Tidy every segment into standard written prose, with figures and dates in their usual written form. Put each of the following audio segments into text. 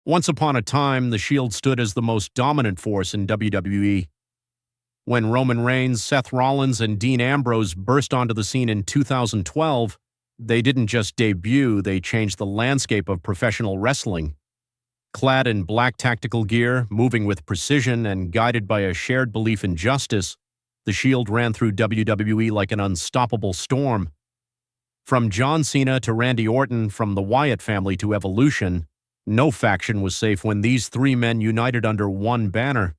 Once upon a time, the Shield stood as the most dominant force in WWE. When Roman Reigns, Seth Rollins, and Dean Ambrose burst onto the scene in 2012, they didn't just debut, they changed the landscape of professional wrestling. Clad in black tactical gear, moving with precision, and guided by a shared belief in justice, the Shield ran through WWE like an unstoppable storm. From John Cena to Randy Orton, from the Wyatt family to Evolution, no faction was safe when these three men united under one banner.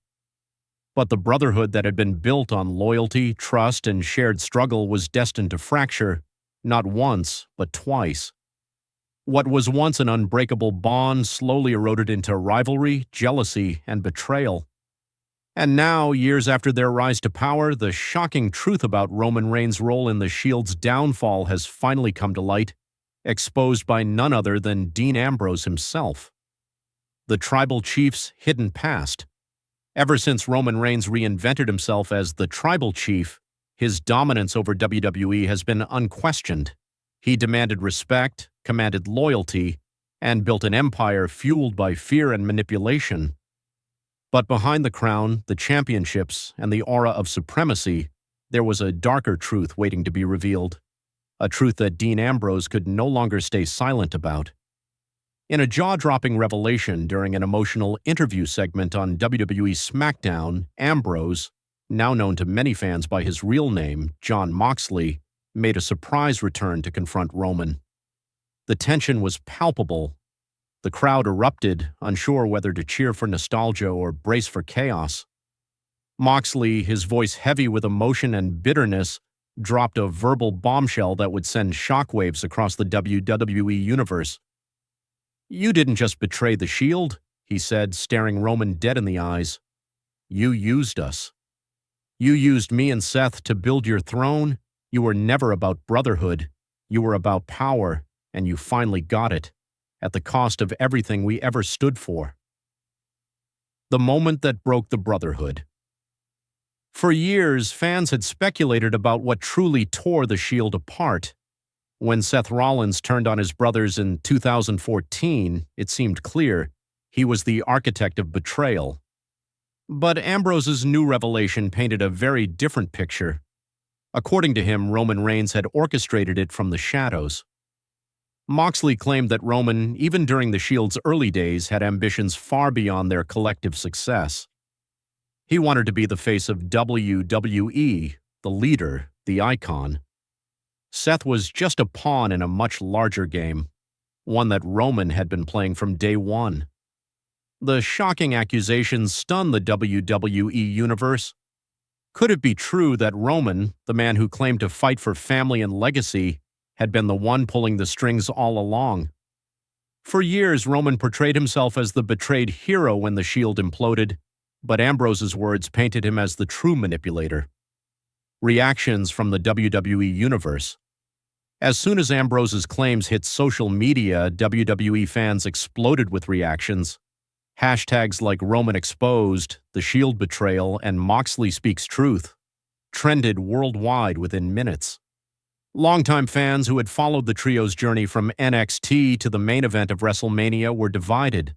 But the brotherhood that had been built on loyalty, trust, and shared struggle was destined to fracture, not once, but twice. What was once an unbreakable bond slowly eroded into rivalry, jealousy, and betrayal. And now, years after their rise to power, the shocking truth about Roman Reigns' role in the Shield's downfall has finally come to light, exposed by none other than Dean Ambrose himself. The tribal chief's hidden past. Ever since Roman Reigns reinvented himself as the tribal chief, his dominance over WWE has been unquestioned. He demanded respect, commanded loyalty, and built an empire fueled by fear and manipulation. But behind the crown, the championships, and the aura of supremacy, there was a darker truth waiting to be revealed. A truth that Dean Ambrose could no longer stay silent about. In a jaw-dropping revelation during an emotional interview segment on WWE SmackDown, Ambrose, now known to many fans by his real name, Jon Moxley, made a surprise return to confront Roman. The tension was palpable. The crowd erupted, unsure whether to cheer for nostalgia or brace for chaos. Moxley, his voice heavy with emotion and bitterness, dropped a verbal bombshell that would send shockwaves across the WWE Universe. "You didn't just betray the Shield," he said, staring Roman dead in the eyes. "You used us. You used me and Seth to build your throne. You were never about brotherhood. You were about power, and you finally got it, at the cost of everything we ever stood for." The moment that broke the brotherhood. For years, fans had speculated about what truly tore the Shield apart. When Seth Rollins turned on his brothers in 2014, it seemed clear he was the architect of betrayal. But Ambrose's new revelation painted a very different picture. According to him, Roman Reigns had orchestrated it from the shadows. Moxley claimed that Roman, even during the Shield's early days, had ambitions far beyond their collective success. He wanted to be the face of WWE, the leader, the icon. Seth was just a pawn in a much larger game, one that Roman had been playing from day one. The shocking accusations stunned the WWE Universe. Could it be true that Roman, the man who claimed to fight for family and legacy, had been the one pulling the strings all along? For years, Roman portrayed himself as the betrayed hero when the Shield imploded, but Ambrose's words painted him as the true manipulator. Reactions from the WWE Universe. As soon as Ambrose's claims hit social media, WWE fans exploded with reactions. Hashtags like Roman Exposed, The Shield Betrayal, and Moxley Speaks Truth trended worldwide within minutes. Longtime fans who had followed the trio's journey from NXT to the main event of WrestleMania were divided.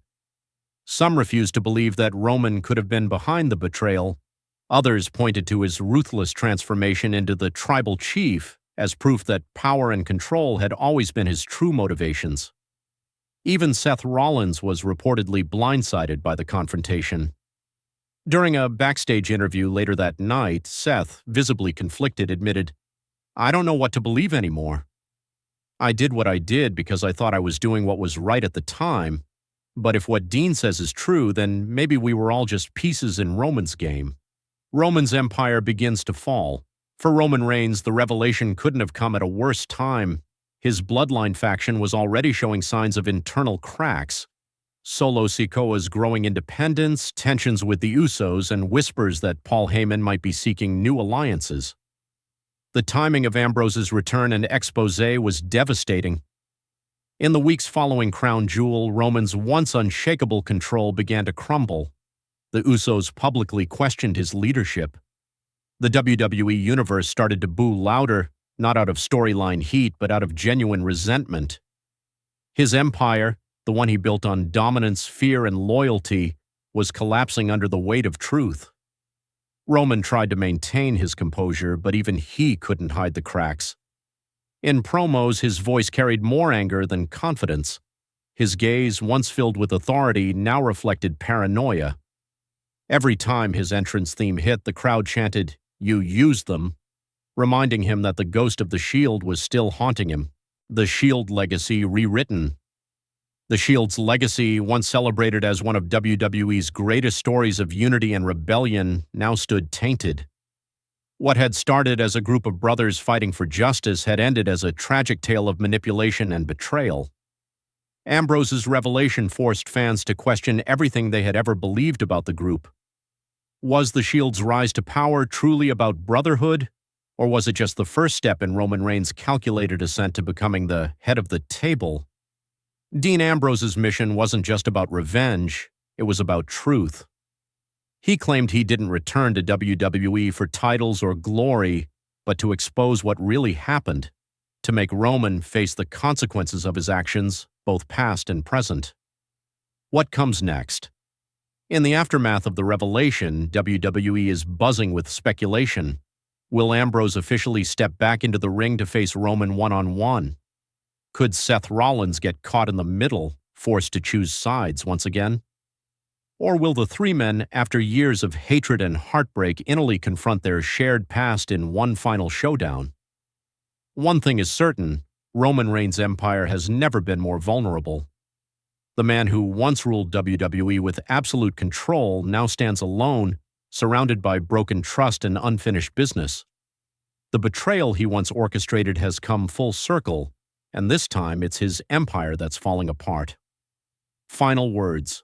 Some refused to believe that Roman could have been behind the betrayal. Others pointed to his ruthless transformation into the tribal chief as proof that power and control had always been his true motivations. Even Seth Rollins was reportedly blindsided by the confrontation. During a backstage interview later that night, Seth, visibly conflicted, admitted, "I don't know what to believe anymore. I did what I did because I thought I was doing what was right at the time, but if what Dean says is true, then maybe we were all just pieces in Roman's game." Roman's empire begins to fall. For Roman Reigns, the revelation couldn't have come at a worse time. His Bloodline faction was already showing signs of internal cracks. Solo Sikoa's growing independence, tensions with the Usos, and whispers that Paul Heyman might be seeking new alliances. The timing of Ambrose's return and expose was devastating. In the weeks following Crown Jewel, Roman's once unshakable control began to crumble. The Usos publicly questioned his leadership. The WWE Universe started to boo louder, not out of storyline heat, but out of genuine resentment. His empire, the one he built on dominance, fear, and loyalty, was collapsing under the weight of truth. Roman tried to maintain his composure, but even he couldn't hide the cracks. In promos, his voice carried more anger than confidence. His gaze, once filled with authority, now reflected paranoia. Every time his entrance theme hit, the crowd chanted, "You used them," reminding him that the ghost of the Shield was still haunting him. The Shield legacy rewritten. The Shield's legacy, once celebrated as one of WWE's greatest stories of unity and rebellion, now stood tainted. What had started as a group of brothers fighting for justice had ended as a tragic tale of manipulation and betrayal. Ambrose's revelation forced fans to question everything they had ever believed about the group. Was the Shield's rise to power truly about brotherhood, or was it just the first step in Roman Reigns' calculated ascent to becoming the head of the table? Dean Ambrose's mission wasn't just about revenge, it was about truth. He claimed he didn't return to WWE for titles or glory, but to expose what really happened, to make Roman face the consequences of his actions, both past and present. What comes next? In the aftermath of the revelation, WWE is buzzing with speculation. Will Ambrose officially step back into the ring to face Roman one-on-one? Could Seth Rollins get caught in the middle, forced to choose sides once again? Or will the three men, after years of hatred and heartbreak, innately confront their shared past in one final showdown? One thing is certain, Roman Reigns' empire has never been more vulnerable. The man who once ruled WWE with absolute control now stands alone, surrounded by broken trust and unfinished business. The betrayal he once orchestrated has come full circle, and this time it's his empire that's falling apart. Final words.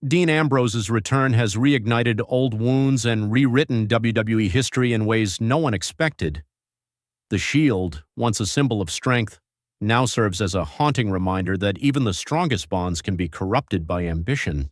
Dean Ambrose's return has reignited old wounds and rewritten WWE history in ways no one expected. The Shield, once a symbol of strength, now serves as a haunting reminder that even the strongest bonds can be corrupted by ambition.